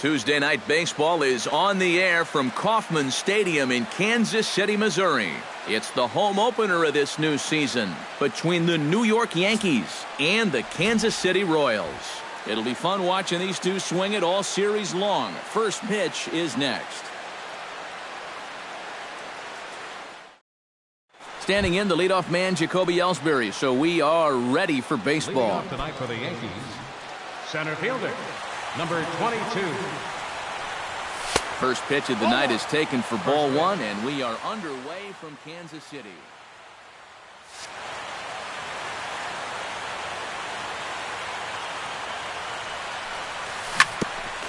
Tuesday Night Baseball is on the air from Kauffman Stadium in Kansas City, Missouri. It's the home opener of this new season between the New York Yankees and the Kansas City Royals. It'll be fun watching these two swing it all series long. First pitch is next. Standing in, the leadoff man, Jacoby Ellsbury. So we are ready for baseball. Leading off tonight for the Yankees, center fielder, number 22. First pitch of the night is taken for ball one, and we are underway from Kansas City.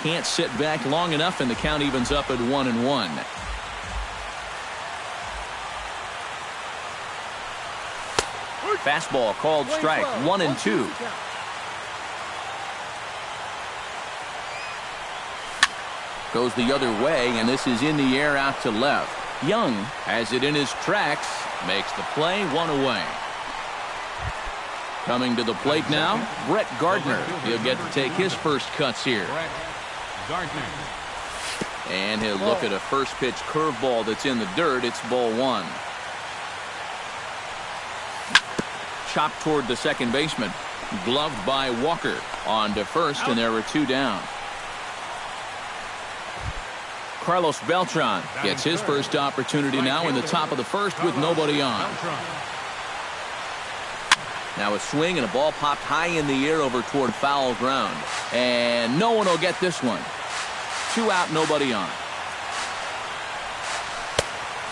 Can't sit back long enough, and the count evens up at 1-1. Fastball called strike, 1-2. Goes the other way, and this is in the air out to left. Young has it in his tracks, makes the play, one away. Coming to the plate now, Brett Gardner. He'll get to take his first cuts here. Brett Gardner. And he'll look at a first pitch curveball that's in the dirt. It's ball one. Chopped toward the second baseman. Gloved by Walker. On to first, and there are two down. Carlos Beltran gets his first opportunity now in the top of the first with nobody on. Now a swing and a ball popped high in the air over toward foul ground. And no one will get this one. 2 out, nobody on.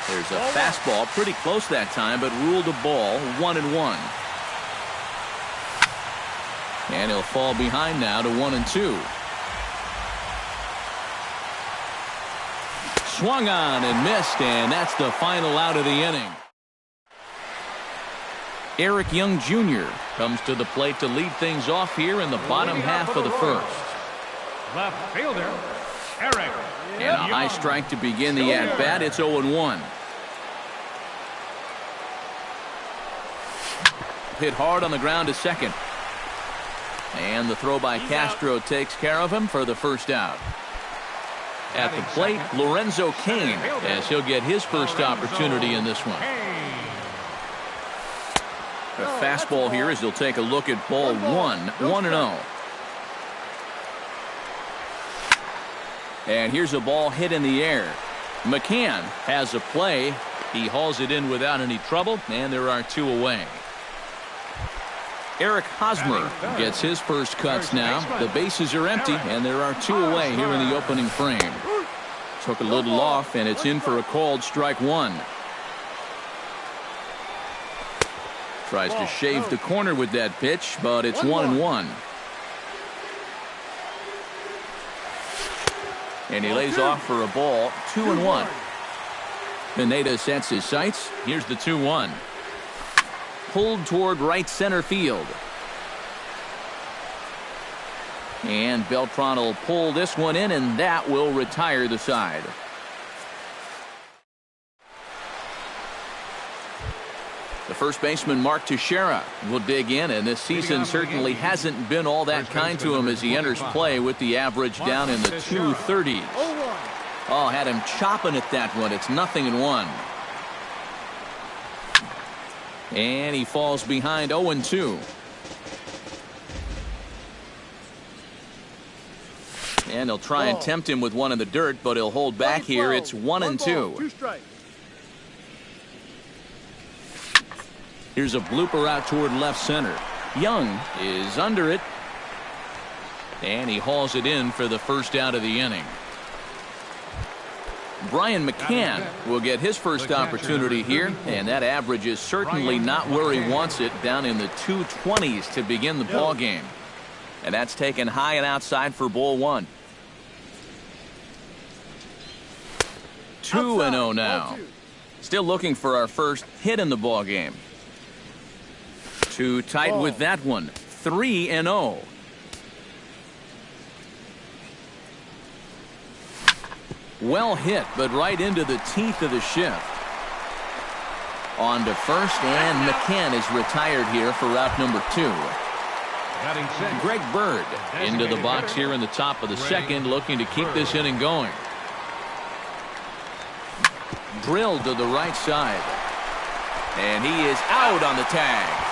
There's a fastball pretty close that time, but ruled a ball, 1-1. And he'll fall behind now to 1-2. Swung on and missed, and that's the final out of the inning. Eric Young Jr. comes to the plate to lead things off here in the bottom half of the first. Left fielder, Eric. And a high strike to begin the at-bat. It's 0-1. Hit hard on the ground to second. And the throw by Castro takes care of him for the first out. At the plate, Lorenzo Cain, as he'll get his first opportunity in this one. A fastball here as he'll take a look at ball one, 1-0. And here's a ball hit in the air. McCann has a play. He hauls it in without any trouble, and there are 2 away. Eric Hosmer gets his first cuts now. The bases are empty, and there are 2 away here in the opening frame. Took a little off, and it's in for a called strike one. Tries to shave the corner with that pitch, but it's 1-1. And he lays off for a ball, 2-1. Pineda sets his sights. Here's the 2-1. Pulled toward right center field. And Beltran will pull this one in, and that will retire the side. The first baseman, Mark Teixeira, will dig in, and this season certainly hasn't been all that kind to him as he enters play with the average down in the 230s. Oh, had him chopping at that one. It's 0-1. And he falls behind 0-2. And he'll try and tempt him with one in the dirt, but he'll hold back here. It's 1-2. Here's a blooper out toward left center. Young is under it. And he hauls it in for the first out of the inning. Brian McCann will get his first opportunity here, and that average is certainly not where he wants it, down in the 220s to begin the ball game. And that's taken high and outside for ball one. 2-0 now. Still looking for our first hit in the ball game. Too tight with that one. 3-0. Well hit, but right into the teeth of the shift. On to first, and McCann is retired here for out number 2. Batting sixth. Greg Bird into the box here in the top of the second, looking to keep this inning going. Drilled to the right side. And he is out on the tag.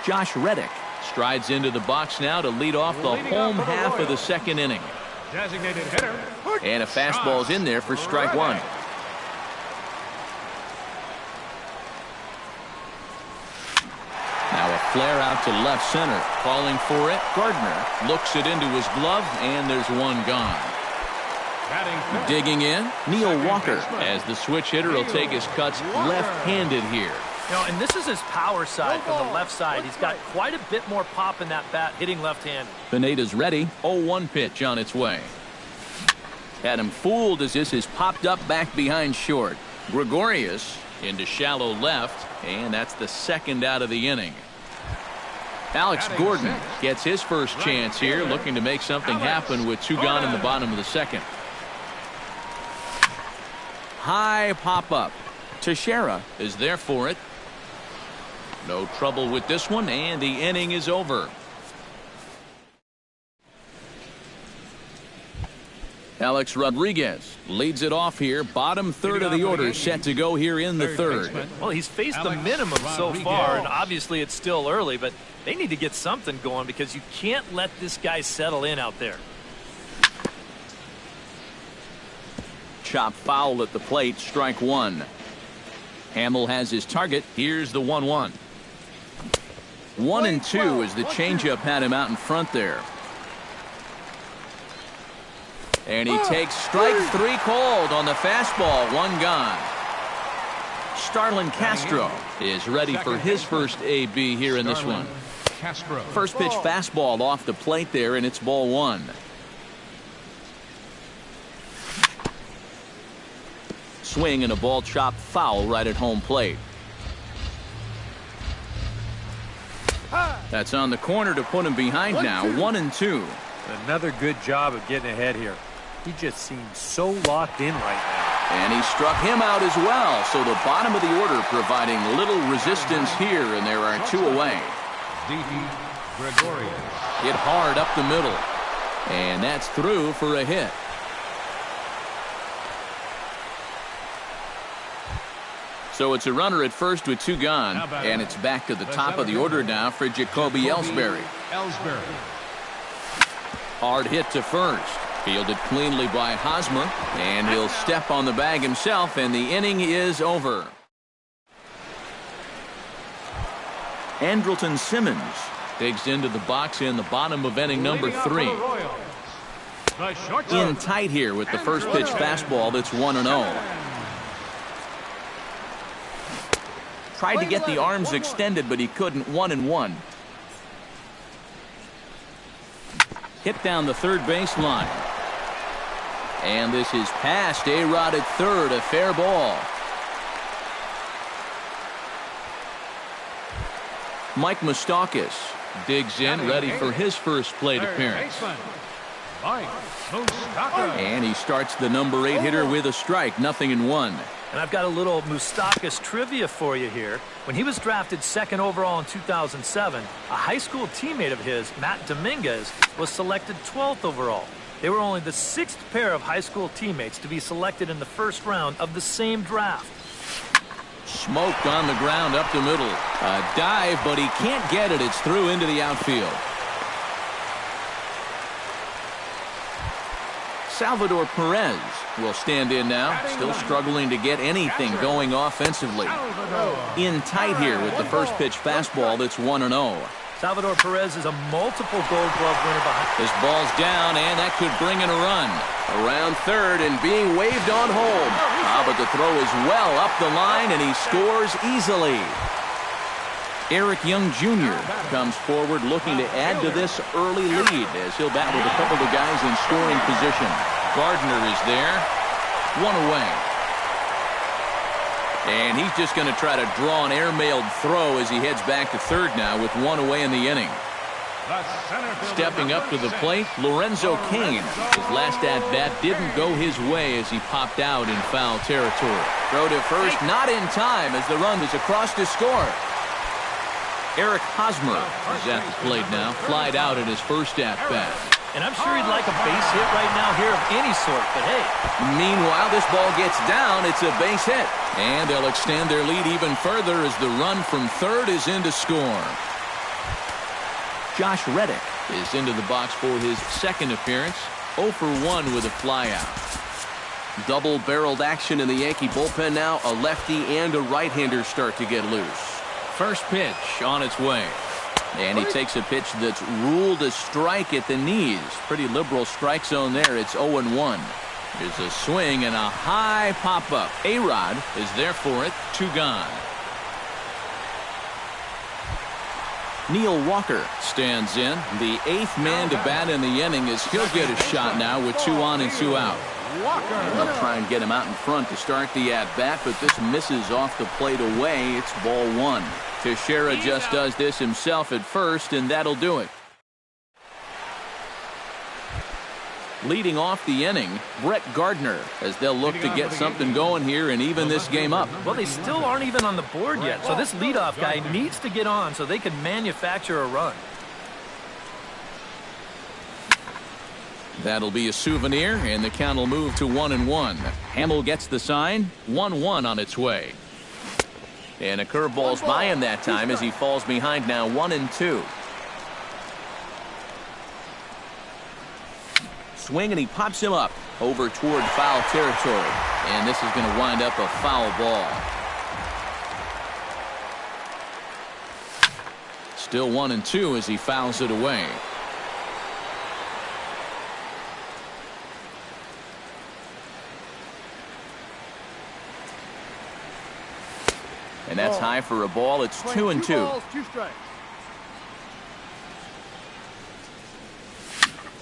Josh Reddick strides into the box now to lead off the home half of the second inning. Designated hitter. And a fastball's in there for strike one. Now a flare out to left center. Calling for it. Gardner looks it into his glove, and there's one gone. Digging in, Neil Walker, as the switch hitter will take his cuts left-handed here. You know, and this is his power side from the left side. He's got quite a bit more pop in that bat, hitting left-handed. Pineda's ready. 0-1 pitch on its way. Had him fooled as this is popped up back behind short. Gregorius into shallow left, and that's the second out of the inning. Alex Gordon gets his first chance here, looking to make something happen with two gone in the bottom of the second. High pop-up. Teixeira is there for it. No trouble with this one, and the inning is over. Alex Rodriguez leads it off here. Bottom third of the order set to go here in the third. Well, he's faced the minimum so far, and obviously it's still early, but they need to get something going because you can't let this guy settle in out there. Chop foul at the plate, strike one. Hamill has his target. Here's the 1-1. 1-2 as the changeup had him out in front there. And he takes strike three called on the fastball. One gone. Starlin Castro is ready for his first AB here in this one. First pitch fastball off the plate there, and it's ball one. Swing and a ball chopped foul right at home plate. That's on the corner to put him behind now. 1-2. Another good job of getting ahead here. He just seems so locked in right now. And he struck him out as well. So the bottom of the order providing little resistance here, and there are two away. Gregorius. Hit hard up the middle. And that's through for a hit. So it's a runner at first with two gone, and it's back to the top of the order now for Jacoby Ellsbury. Hard hit to first. Fielded cleanly by Hosmer, and he'll step on the bag himself, and the inning is over. Andrelton Simmons digs into the box in the bottom of inning number 3. In tight here with the first pitch fastball that's 1-0. Tried to get the arms extended, but he couldn't. 1-1. Hit down the third base line. And this is past A-Rod at third, a fair ball. Mike Moustakas digs in, ready for his first plate appearance. And he starts the number 8 hitter with a strike, 0-1. And I've got a little Moustakas trivia for you here. When he was drafted 2nd overall in 2007, a high school teammate of his, Matt Dominguez, was selected 12th overall. They were only the 6th pair of high school teammates to be selected in the first round of the same draft. Smoked on the ground up the middle. A dive, but he can't get it. It's through into the outfield. Salvador Perez will stand in now, still struggling to get anything going offensively. In tight here with the first pitch fastball that's 1-0. Salvador Perez is a multiple Gold Glove winner behind. This ball's down, and that could bring in a run. Around third and being waved on home. But the throw is well up the line, and he scores easily. Eric Young Jr. comes forward looking to add to this early lead as he'll bat with a couple of guys in scoring position. Gardner is there. One away. And he's just going to try to draw an airmailed throw as he heads back to third now with one away in the inning. Stepping up to the plate, Lorenzo Cain. His last at-bat didn't go his way as he popped out in foul territory. Throw to first, not in time as the run is across to score. Eric Hosmer is at the plate now, flied out in his first at-bat. And I'm sure he'd like a base hit right now here of any sort, but hey. Meanwhile, this ball gets down. It's a base hit. And they'll extend their lead even further as the run from third is in to score. Josh Reddick is into the box for his second appearance. 0 for 1 with a flyout. Double-barreled action in the Yankee bullpen now. A lefty and a right-hander start to get loose. First pitch on its way. And he takes a pitch that's ruled a strike at the knees. Pretty liberal strike zone there. It's 0-1. There's a swing and a high pop-up. A-Rod is there for it. 2 gone. Neil Walker stands in. The 8th man to bat in the inning as he'll get a shot now with 2 on and 2 out. They'll try and get him out in front to start the at-bat, but this misses off the plate away. It's ball 1. Teixeira just does this himself at first, and that'll do it. Leading off the inning, Brett Gardner, as they'll look to get something going here and even this game up. Well, they still aren't even on the board yet, so this leadoff guy needs to get on so they can manufacture a run. That'll be a souvenir, and the count will move to 1-1. Hamill gets the sign. 1-1 on its way. And a curveball's by him that time as he falls behind now 1-2. Swing and he pops him up over toward foul territory. And this is going to wind up a foul ball. Still 1-2 as he fouls it away. And that's high for a ball. It's 2-2.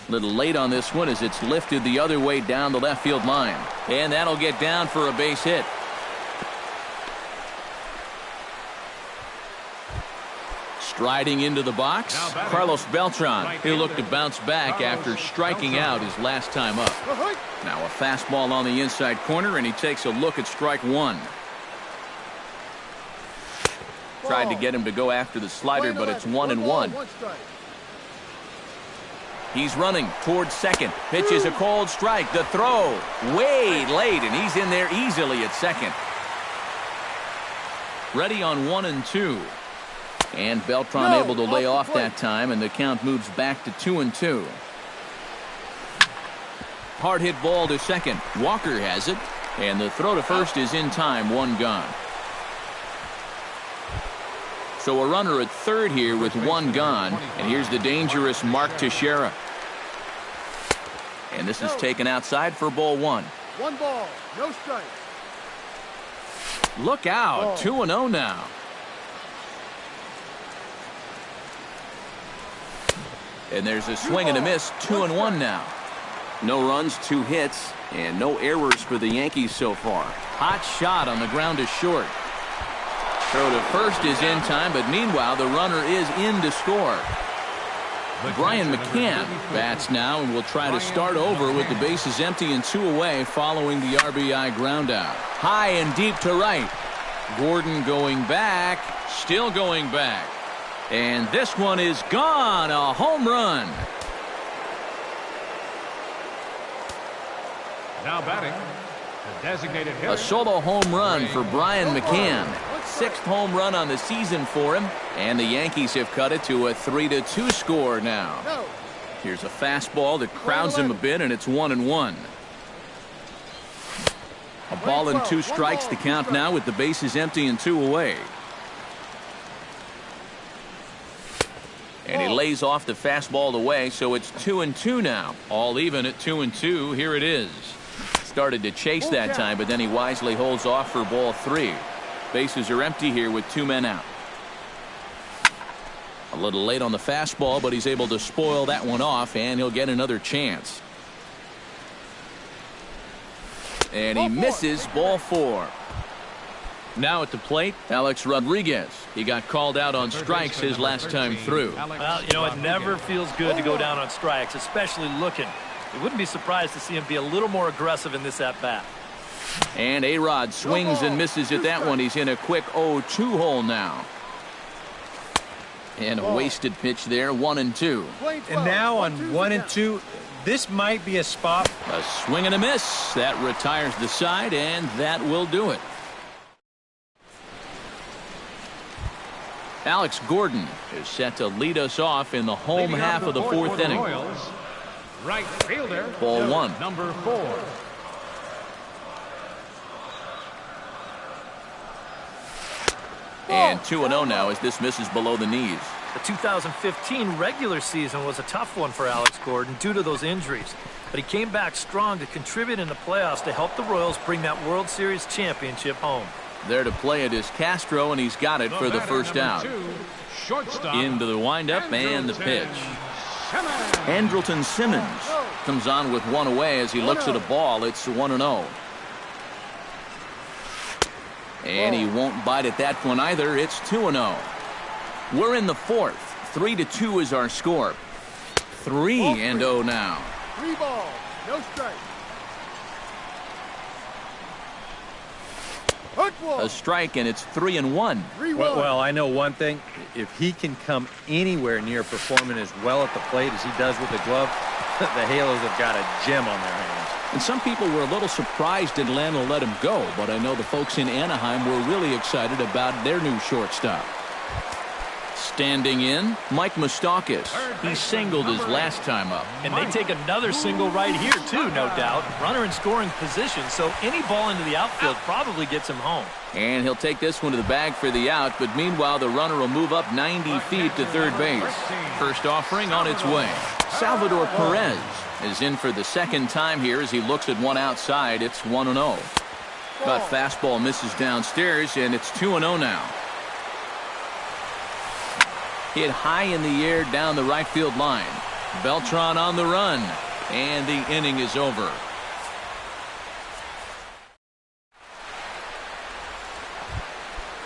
Little late on this one as it's lifted the other way down the left field line. And that'll get down for a base hit. Striding into the box, Carlos Beltran. He'll look to bounce back after striking out his last time up. Now a fastball on the inside corner, and he takes a look at strike 1. Tried to get him to go after the slider, but it's 1-1. He's running towards second. Pitch is a called strike. The throw way late, and he's in there easily at second. Ready on 1-2. And Beltran able to lay off that time, and the count moves back to 2-2. Hard hit ball to second. Walker has it, and the throw to first is in time. 1 gone. So a runner at third here with 1 gone. And here's the dangerous Mark Teixeira. And this is taken outside for ball 1. 1 ball, no strike. Look out. 2-0 now. And there's a swing and a miss. 2-1 now. No runs, 2 hits, and no errors for the Yankees so far. Hot shot on the ground to short. Throw to first is in time, but meanwhile the runner is in to score. Brian McCann bats now and will try to start over with the bases empty and 2 away following the RBI ground out. High and deep to right. Gordon going back, still going back. And this one is gone. A home run. Now batting, the designated hitter. A solo home run for Brian McCann. 6th home run on the season for him, and the Yankees have cut it to a 3-2 score now. Here's a fastball that crowds him a bit, and it's 1-1. A ball and 2 strikes the count now with the bases empty and 2 away. And he lays off the fastball away, so it's 2-2 now. All even at 2-2. Here it is. Started to chase that time, but then he wisely holds off for ball 3. Bases are empty here with 2 men out. A little late on the fastball, but he's able to spoil that one off, and he'll get another chance. And he misses ball 4. Now at the plate, Alex Rodriguez. He got called out on strikes his last time through. Well, you know, it never feels good to go down on strikes, especially looking. You wouldn't be surprised to see him be a little more aggressive in this at-bat. And A-Rod swings and misses at that one. He's in a quick 0-2 hole now. And a wasted pitch there, 1-2. And now on 1-2, this might be a spot. A swing and a miss. That retires the side, and that will do it. Alex Gordon is set to lead us off in the home half of the fourth inning. Right fielder, Ball one. number 4. And 2-0 now as this misses below the knees. The 2015 regular season was a tough one for Alex Gordon due to those injuries. But he came back strong to contribute in the playoffs to help the Royals bring that World Series championship home. There to play it is Castro, and he's got it for the first out. Into the windup and the pitch. Andrelton Simmons comes on with one away as he looks at a ball. It's 1-0. And he won't bite at that one either. It's 2-0. We're in the fourth. 3-2 is our score. 3-0 now. 3 balls, no strike. A strike, and it's 3-1. Well, I know one thing. If he can come anywhere near performing as well at the plate as he does with the glove, the Halos have got a gem on their hands. And some people were a little surprised Atlanta let him go, but I know the folks in Anaheim were really excited about their new shortstop. Standing in, Mike Moustakas. He singled his last time up. And they take another single right here, too, no doubt. Runner in scoring position, so any ball into the outfield probably gets him home. And he'll take this one to the bag for the out, but meanwhile, the runner will move up 90 feet to third base. First offering on its way. Salvador Perez is in for the second time here as he looks at one outside. It's 1-0. But fastball misses downstairs, and it's 2-0 now. Hit high in the air down the right field line. Beltran on the run, and the inning is over.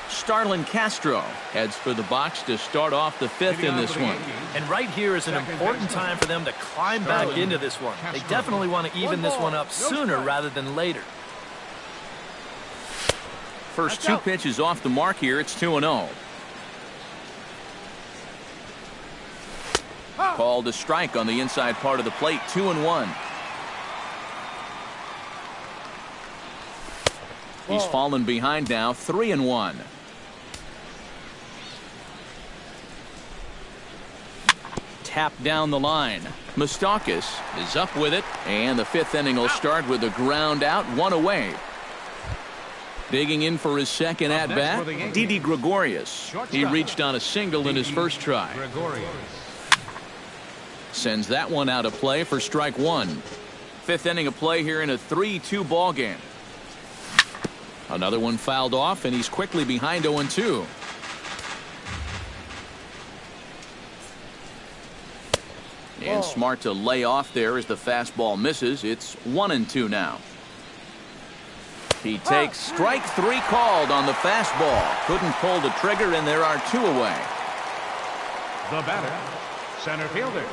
Starlin Castro heads for the box to start off the fifth in this one. And right here is an important time for them to climb back into this one. They definitely want to even this one up sooner rather than later. First two pitches off the mark here. It's 2-0. Called a strike on the inside part of the plate. 2-1. He's fallen behind now. 3-1. Tap down the line. Moustakas is up with it, and the fifth inning will start with a ground out, one away. Digging in for his second at-bat, Didi Gregorius. He reached on a single in his first try. Sends that one out of play for strike one. Fifth inning of play here in a 3-2 ball game. Another one fouled off, and he's quickly behind 0-2. And smart to lay off there as the fastball misses. It's 1-2 now. He takes strike three called on the fastball. Couldn't pull the trigger, and there are two away. The batter, center fielder,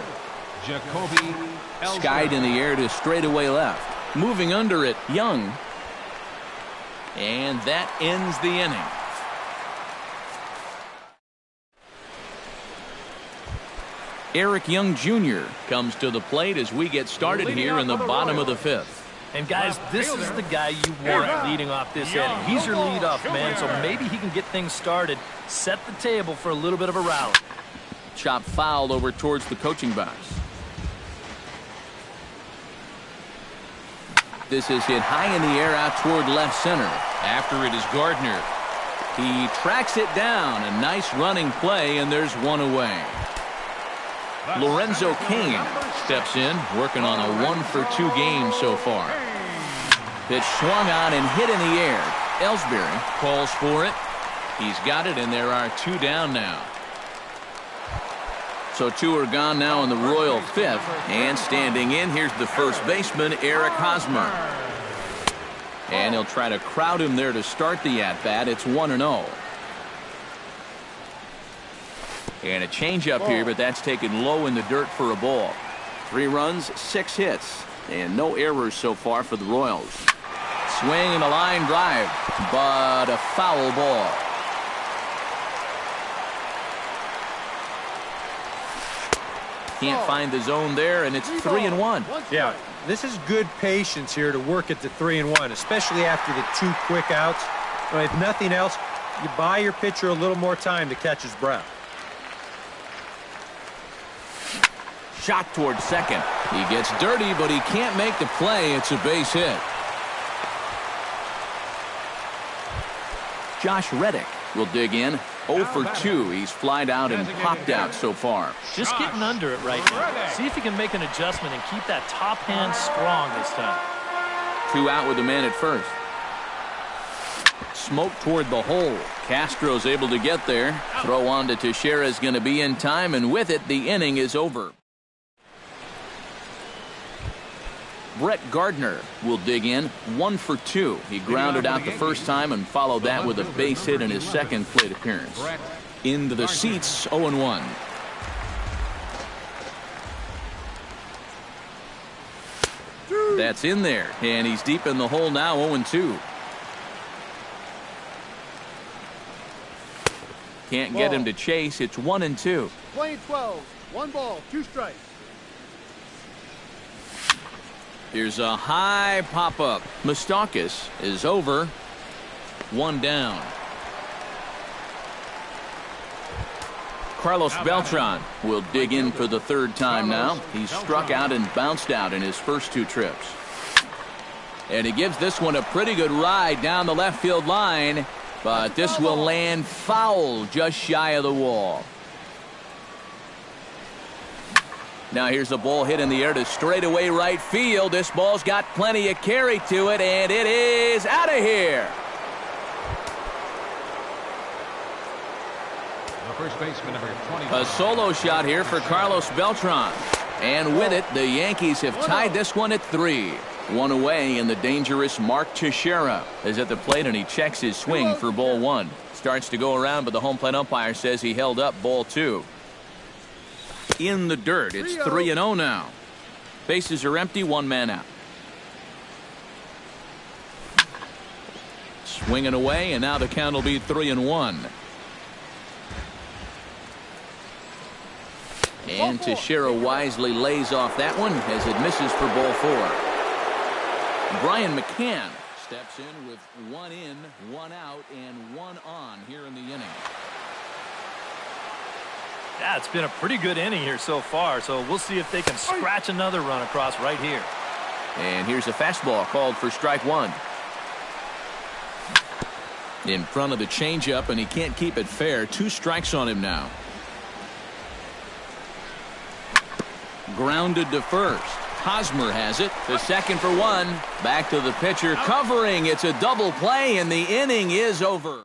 Jacoby Ellsbury. Skied in the air to straightaway left. Moving under it, Young. And that ends the inning. Eric Young Jr. comes to the plate as we get started here in the bottom of the fifth. And guys, this is the guy you want leading off this inning. He's your leadoff man, so maybe he can get things started, set the table for a little bit of a rally. Chop foul over towards the coaching box. This is hit high in the air out toward left center. After it is Gardner. He tracks it down. A nice running play, and there's one away. Lorenzo Cain steps in, working on a 1-for-2 game so far. Pitch swung on and hit in the air. Ellsbury calls for it. He's got it, and there are two down now. So two are gone now in the Royal fifth. And standing in, here's the first baseman, Eric Hosmer. And he'll try to crowd him there to start the at-bat. It's 1-0. And a changeup here, but that's taken low in the dirt for a ball. 3 runs, 6 hits, and no errors so far for the Royals. Swing and a line drive, but a foul ball. Can't find the zone there, and it's 3-1. Yeah, this is good patience here to work at the 3-1, especially after the 2 quick outs. But if nothing else, you buy your pitcher a little more time to catch his breath. Shot towards second. He gets dirty, but he can't make the play. It's a base hit. Josh Reddick will dig in. 0 for 2. He's flied out and popped out so far. Just getting under it right now. See if he can make an adjustment and keep that top hand strong this time. 2 out with the man at first. Smoke toward the hole. Castro's able to get there. Throw on to Teixeira is going to be in time, and with it, the inning is over. Brett Gardner will dig in. 1 for 2. He grounded out the first time and followed that with a base hit in his second plate appearance. Into the seats, 0-1. That's in there, and he's deep in the hole now, 0-2. Can't get him to chase. It's 1-2. Playing 12. 1 ball, 2 strikes. Here's a high pop-up. Moustakas is over. 1 down. Carlos Beltran will dig in for the 3rd time now. He's struck out and bounced out in his first 2 trips. And he gives this one a pretty good ride down the left field line, but this will land foul just shy of the wall. Now here's a ball hit in the air to straightaway right field. This ball's got plenty of carry to it, and it is out of here. The first baseman, number 20. A solo shot here for Carlos Beltran. And with it, the Yankees have tied this one at 3. 1 away, and the dangerous Mark Teixeira is at the plate, and he checks his swing for ball 1. Starts to go around, but the home plate umpire says he held up ball 2. In the dirt, it's 3-0 now. Bases are empty, 1 man out. Swinging away, and now the count will be 3-1. And Teixeira wisely lays off that one as it misses for ball 4. Brian McCann steps in with 1 in, 1 out, and 1 on here in the inning. Yeah, it's been a pretty good inning here so far, so we'll see if they can scratch another run across right here. And here's a fastball called for strike 1. In front of the changeup, and he can't keep it fair. 2 strikes on him now. Grounded to first. Hosmer has it. The second for 1. Back to the pitcher, covering. It's a double play, and the inning is over.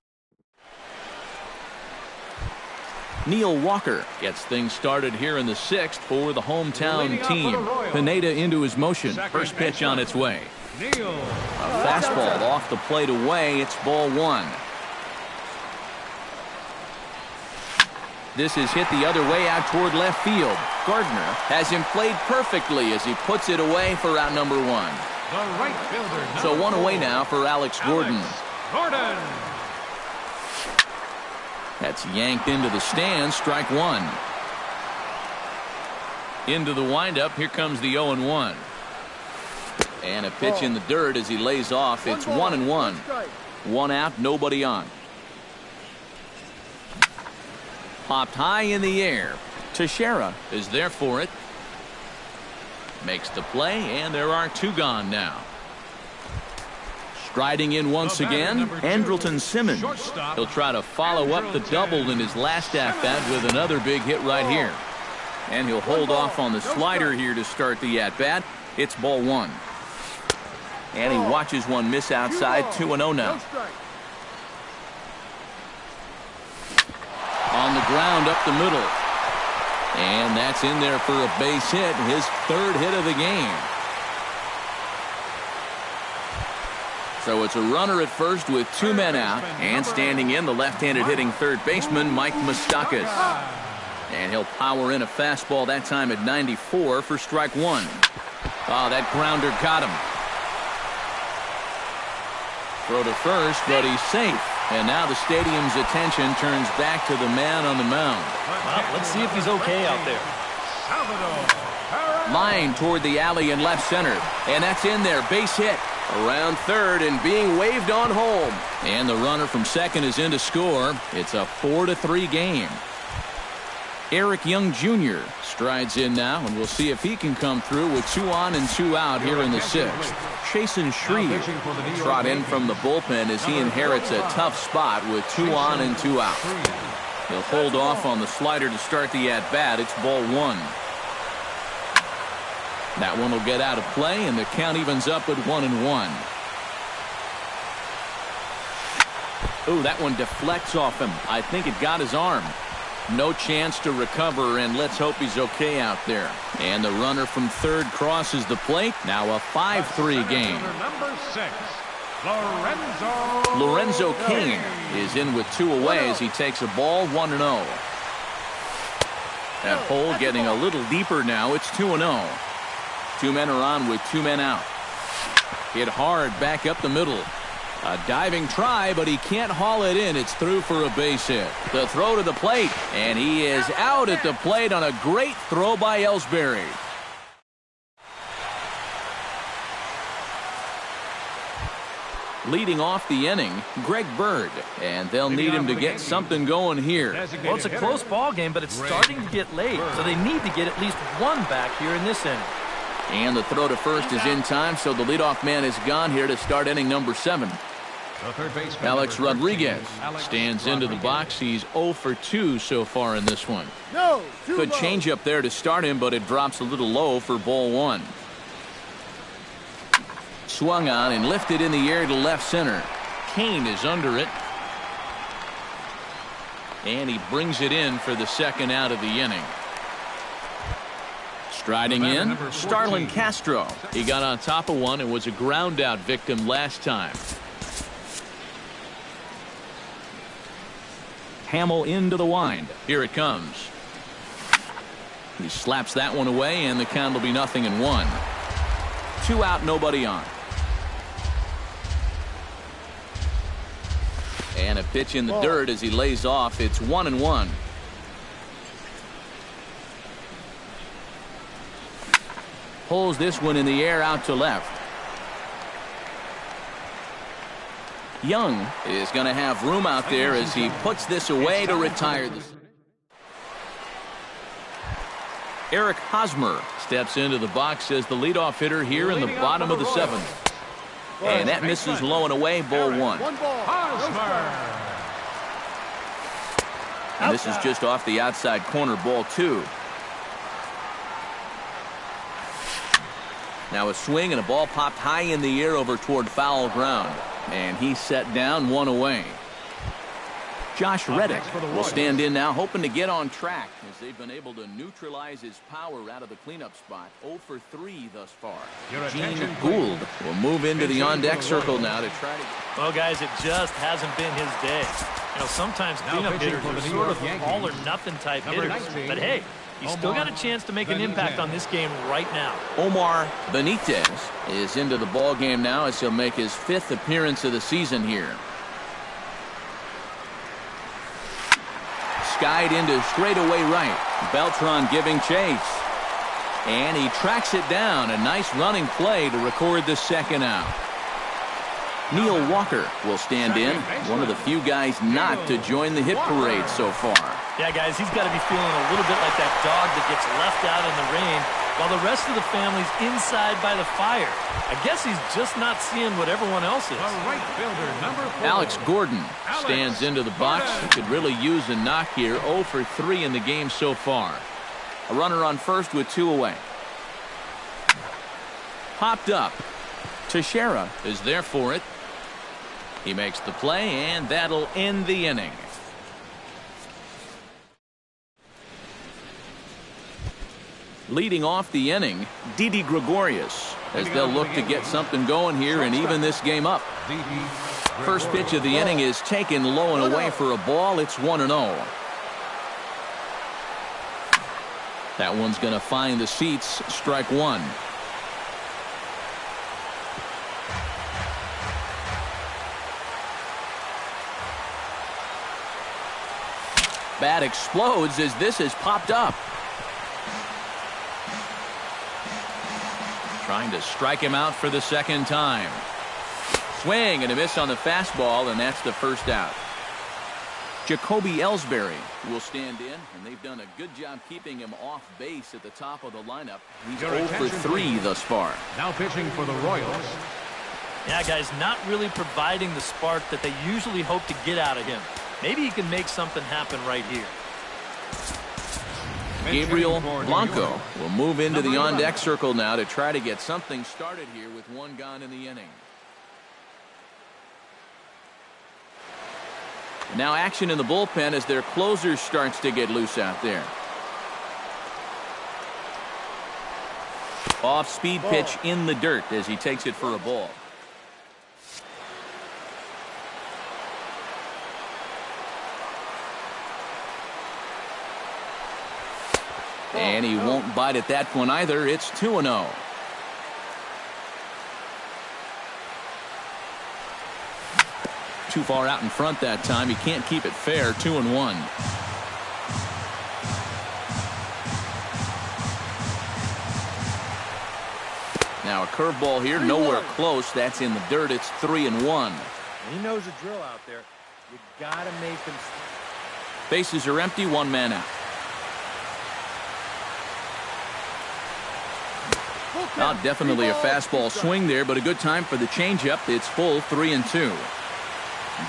Neil Walker gets things started here in the 6th for the hometown team. Pineda into his motion. First pitch on its way. A fastball off the plate away. It's ball 1. This is hit the other way out toward left field. Gardner has him played perfectly as he puts it away for out number 1. The right fielder. So 1 away now for Alex Gordon. That's yanked into the stands. Strike 1. Into the windup. Here comes the 0-1. And a pitch in the dirt as he lays off. It's 1-1. 1 out, nobody on. Popped high in the air. Teixeira is there for it. Makes the play, and there are 2 gone now. Striding in once again, Andrelton Simmons. He'll try to follow up the double in his last at-bat with another big hit right here. And he'll hold off on the slider here to start the at-bat. It's ball 1. And he watches one miss outside. 2-0 now. On the ground up the middle. And that's in there for a base hit. His 3rd hit of the game. So it's a runner at first with 2 men out, and standing in the left-handed hitting third baseman Mike Moustakas. And he'll power in a fastball that time at 94 for strike 1. Oh, that grounder got him. Throw to first, but he's safe. And now the stadium's attention turns back to the man on the mound. Well, let's see if he's okay out there. Line toward the alley in left center. And that's in there. Base hit. Around third and being waved on home. And the runner from second is in to score. It's a 4-3 game. Eric Young Jr. strides in now, and we'll see if he can come through with 2 on and 2 out here in the 6th. Chasen Shreve trot in from the bullpen as he inherits a tough spot with 2 on and 2 out. He'll hold off on the slider to start the at-bat. It's ball 1. That one will get out of play, and the count evens up at 1-1. Ooh, that one deflects off him. I think it got his arm. No chance to recover, and let's hope he's okay out there. And the runner from third crosses the plate. Now a 5-3 game. Number 6, Lorenzo Cain is in with 2 away as he takes a ball 1-0. That hole getting a little deeper now. It's 2-0. 2 men are on with 2 men out. Hit hard back up the middle. A diving try, but he can't haul it in. It's through for a base hit. The throw to the plate, and he is out at the plate on a great throw by Ellsbury. Leading off the inning, Greg Bird, and they'll need him to get something going here. Well, it's a close ball game, but it's starting to get late, so they need to get at least 1 back here in this inning. And the throw to first is in time, so the leadoff man is gone here to start inning number 7. Alex Rodriguez stands into the box. He's 0 for 2 so far in this one. Good change up there to start him, but it drops a little low for ball 1. Swung on and lifted in the air to left center. Cain is under it. And he brings it in for the second out of the inning. Striding in, Starlin Castro. He got on top of one and was a ground out victim last time. Hamill into the wind. Here it comes. He slaps that one away, and the count will be 0-1. 2 out, nobody on. And a pitch in the dirt as he lays off. It's 1-1. Pulls this one in the air out to left. Young is going to have room out there as he puts this away to retire this. Eric Hosmer steps into the box as the leadoff hitter here in the bottom of the 7th. And that misses low and away, ball 1. And this is just off the outside corner, ball 2. Now a swing and a ball popped high in the air over toward foul ground. And he's set down, 1 away. Josh Reddick will stand in now, hoping to get on track as they've been able to neutralize his power out of the cleanup spot. 0 for 3 thus far. Gene Gould will move into the on-deck circle now to try to... Well, guys, it just hasn't been his day. You know, sometimes cleanup hitters are sort of all-or-nothing type hitters. But hey, he's still got a chance to make an impact on this game right now. Omar Benitez is into the ball game now as he'll make his 5th appearance of the season here. Skied into straightaway right. Beltran giving chase. And he tracks it down. A nice running play to record the second out. Neil Walker will stand in. One of the few guys not to join the hit parade so far. Yeah, guys, he's got to be feeling a little bit like that dog that gets left out in the rain while the rest of the family's inside by the fire. I guess he's just not seeing what everyone else is. Right fielder, number 4. Alex Gordon stands into the box. He could really use a knock here. 0 for 3 in the game so far. A runner on first with 2 away. Popped up. Teixeira is there for it. He makes the play, and that'll end the inning. Leading off the inning, Didi Gregorius, as they'll look to get something going here and even this game up. First pitch of the inning is taken low and away for a ball. It's 1-0. That one's going to find the seats. Strike one. Bat explodes as this has popped up. Trying to strike him out for the second time. Swing and a miss on the fastball, and that's the first out. Jacoby Ellsbury will stand in, and they've done a good job keeping him off base at the top of the lineup. He's 0 for 3 thus far. Now pitching for the Royals. Yeah, guys, not really providing the spark that they usually hope to get out of him. Maybe he can make something happen right here. Gabriel Blanco will move into the on-deck circle now to try to get something started here with one gone in the inning. Now action in the bullpen as their closer starts to get loose out there. Off-speed pitch in the dirt as he takes it for a ball. And he won't bite at that one either. It's 2-0. Too far out in front that time. He can't keep it fair. 2-1. Now a curveball here, nowhere close. That's in the dirt. It's 3-1. He knows the drill out there. You gotta make him. Bases are empty. One man out. Not definitely a fastball swing there, but a good time for the changeup. It's full. 3-2.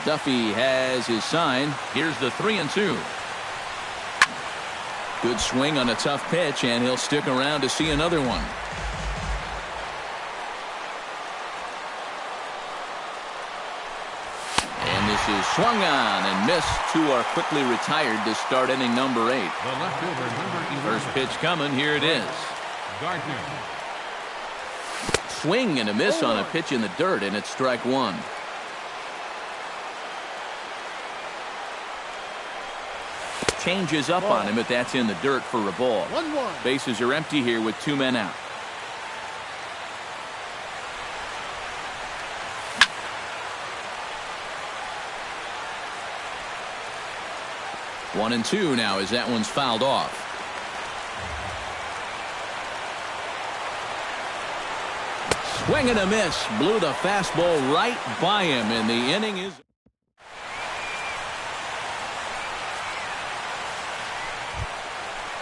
Duffy has his sign. Here's the 3-2. Good swing on a tough pitch, and he'll stick around to see another one. And this is swung on and missed. Two are quickly retired to start inning number 8. The left fielder, number 11. First pitch coming. Here it is. Gardner. Swing and a miss on a pitch in the dirt, and it's strike one. Changes up on him, but that's in the dirt for a ball. 1-1. Bases are empty here with 2 men out. One and two now as that one's fouled off. Swing and a miss. Blew the fastball right by him, and the inning is...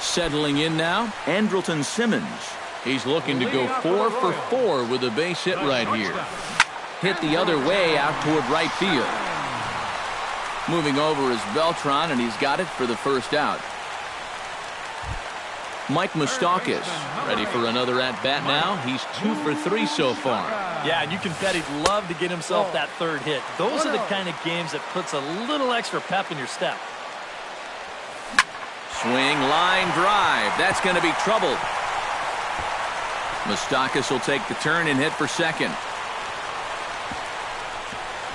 Settling in now, Andrelton Simmons. He's looking to go 4 for 4 with a base hit right here. Hit the other way out toward right field. Moving over is Beltran, and he's got it for the first out. Mike Moustakas ready for another at-bat now. He's 2 for 3 so far. Yeah, and you can bet he'd love to get himself that third hit. Those are the kind of games that puts a little extra pep in your step. Swing, line drive. That's going to be trouble. Moustakas will take the turn and hit for second.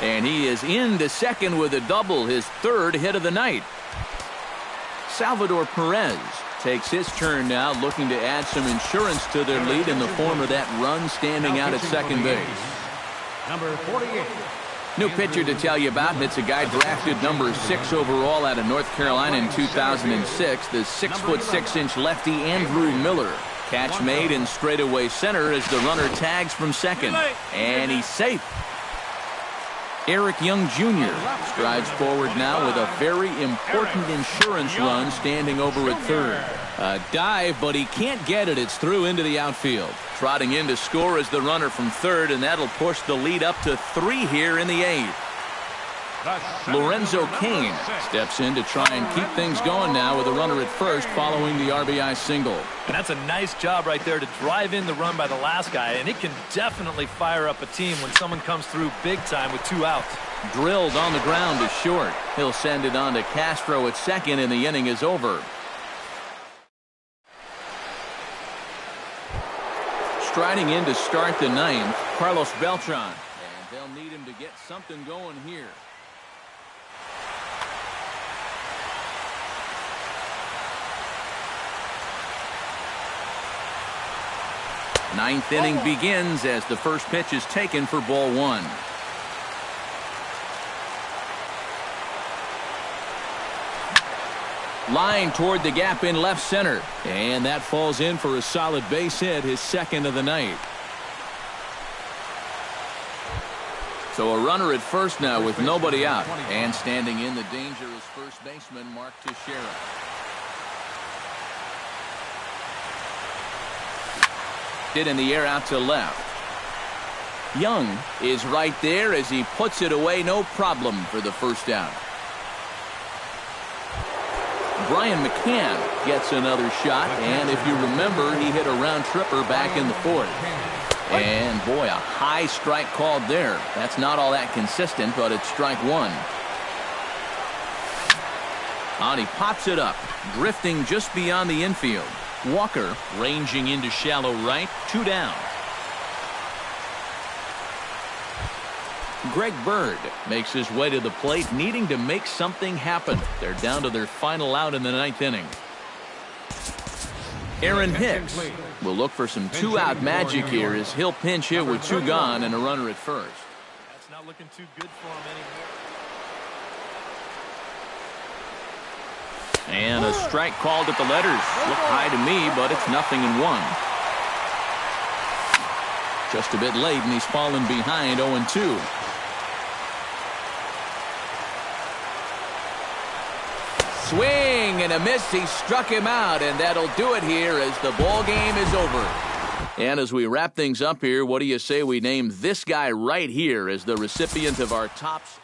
And he is into second with a double, his third hit of the night. Salvador Perez takes his turn now, looking to add some insurance to their lead in the form of that run standing out at second base. Number 48. New pitcher to tell you about, and it's a guy drafted number 6 overall out of North Carolina in 2006, the 6'6" lefty Andrew Miller. Catch made in straightaway center as the runner tags from second, and he's safe. Eric Young Jr. strides forward now with a very important insurance run standing over at third. A dive, but he can't get it. It's through into the outfield. Trotting in to score is the runner from third, and that'll push the lead up to 3 here in the 8th. Lorenzo Cain steps in to try and keep things going now with a runner at first following the RBI single. And that's a nice job right there to drive in the run by the last guy, and it can definitely fire up a team when someone comes through big time with 2 outs. Drilled on the ground to short. He'll send it on to Castro at second, and the inning is over. striding in to start the ninth, Carlos Beltran. And they'll need him to get something going here. Ninth inning begins as the first pitch is taken for ball one. Line toward the gap in left center. And that falls in for a solid base hit, his second of the night. So a runner at first now with nobody out. And standing in the danger is first baseman Mark Teixeira. Hit in the air out to left. Young is right there as he puts it away, no problem for the first out. Brian McCann gets another shot, and if you remember, he hit a round tripper back in the fourth. And boy, a high strike called there. That's not all that consistent, but it's strike one. And he pops it up, drifting just beyond the infield. Walker ranging into shallow right, 2 down. Greg Bird makes his way to the plate, needing to make something happen. They're down to their final out in the ninth inning. Aaron Hicks will look for some 2-out magic here as he'll pinch hit with 2 gone and a runner at first. That's not looking too good for him anymore. And a strike called at the letters. Look high to me, but it's 0-1. Just a bit late, and he's fallen behind 0-2. Swing and a miss. He struck him out, and that'll do it here as the ball game is over. And as we wrap things up here, what do you say we name this guy right here as the recipient of our tops?